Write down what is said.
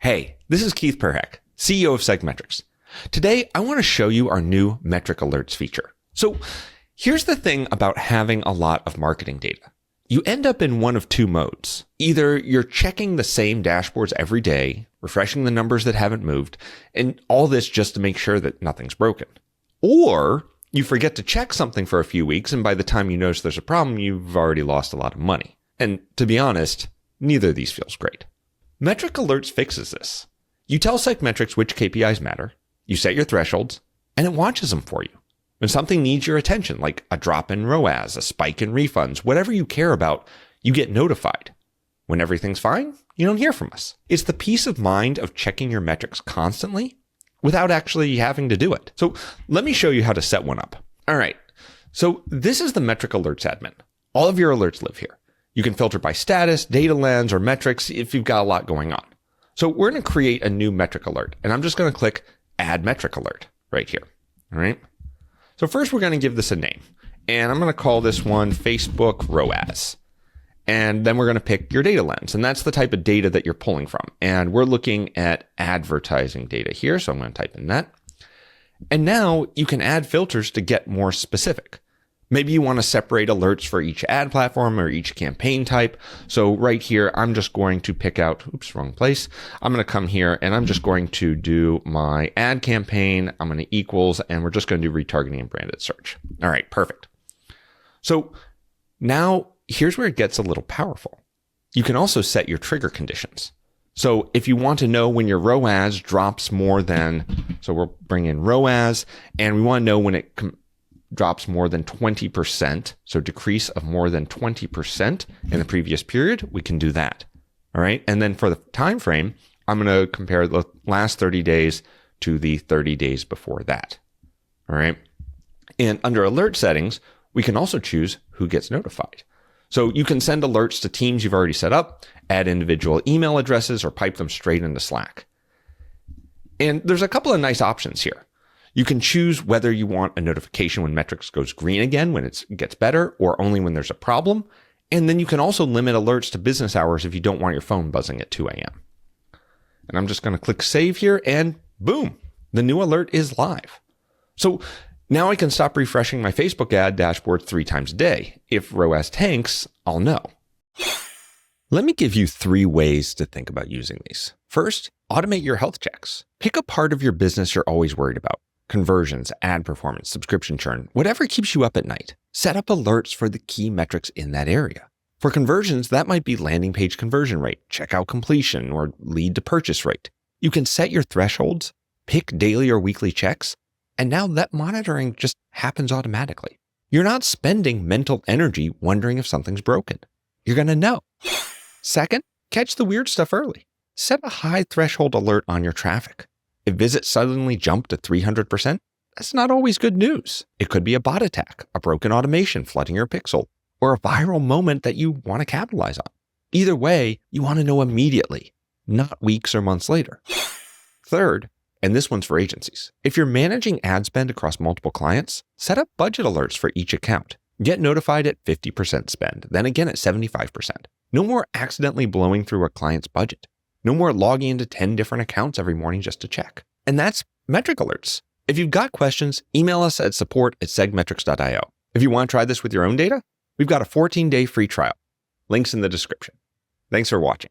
Hey, this is Keith Perhac, CEO of SegMetrics. Today, I want to show you our new metric alerts feature. So here's the thing about having a lot of marketing data. You end up in one of two modes. Either you're checking the same dashboards every day, refreshing the numbers that haven't moved, and all this just to make sure that nothing's broken. Or you forget to check something for a few weeks, and by the time you notice there's a problem, you've already lost a lot of money. And to be honest, neither of these feels great. Metric Alerts fixes this. You tell SegMetrics which KPIs matter, you set your thresholds, and it watches them for you. When something needs your attention, like a drop in ROAS, a spike in refunds, whatever you care about, you get notified. When everything's fine, you don't hear from us. It's the peace of mind of checking your metrics constantly without actually having to do it. So let me show you how to set one up. All right. So this is the Metric Alerts admin. All of your alerts live here. You can filter by status, data lens, or metrics if you've got a lot going on. So we're going to create a new metric alert, and I'm just going to click Add Metric Alert right here. All right. So first we're going to give this a name, and I'm going to call this one Facebook ROAS. And then we're going to pick your data lens, and that's the type of data that you're pulling from. And we're looking at advertising data here, so I'm going to type in that. And now you can add filters to get more specific. Maybe you want to separate alerts for each ad platform or each campaign type. So right here, I'm just going to pick out, oops, wrong place. I'm going to come here and I'm just going to do my ad campaign. I'm going to equals, and we're just going to do retargeting and branded search. All right, perfect. So now here's where it gets a little powerful. You can also set your trigger conditions. So if you want to know when your ROAS drops more than, so we'll bring in ROAS, and we want to know when it drops more than 20%, so decrease of more than 20% in the previous period, we can do that. All right. And then for the time frame, I'm going to compare the last 30 days to the 30 days before that. All right. And under alert settings, we can also choose who gets notified. So you can send alerts to teams you've already set up, add individual email addresses, or pipe them straight into Slack. And there's a couple of nice options here. You can choose whether you want a notification when metrics goes green again, when it gets better, or only when there's a problem. And then you can also limit alerts to business hours if you don't want your phone buzzing at 2 a.m. And I'm just going to click save here, and boom, the new alert is live. So now I can stop refreshing my Facebook ad dashboard 3 times a day. If ROAS tanks, I'll know. Let me give you 3 ways to think about using these. First, automate your health checks. Pick a part of your business you're always worried about. Conversions, ad performance, subscription churn, whatever keeps you up at night. Set up alerts for the key metrics in that area. For conversions, that might be landing page conversion rate, checkout completion, or lead to purchase rate. You can set your thresholds, pick daily or weekly checks, and now that monitoring just happens automatically. You're not spending mental energy wondering if something's broken. You're going to know. Second, catch the weird stuff early. Set a high threshold alert on your traffic. If visits suddenly jump to 300%, that's not always good news. It could be a bot attack, a broken automation flooding your pixel, or a viral moment that you want to capitalize on. Either way, you want to know immediately, not weeks or months later. Third, and this one's for agencies, if you're managing ad spend across multiple clients, set up budget alerts for each account. Get notified at 50% spend, then again at 75%. No more accidentally blowing through a client's budget. No more logging into 10 different accounts every morning just to check. And that's metric alerts. If you've got questions, email us at support@segmetrics.io. If you want to try this with your own data, we've got a 14-day free trial. Links in the description. Thanks for watching.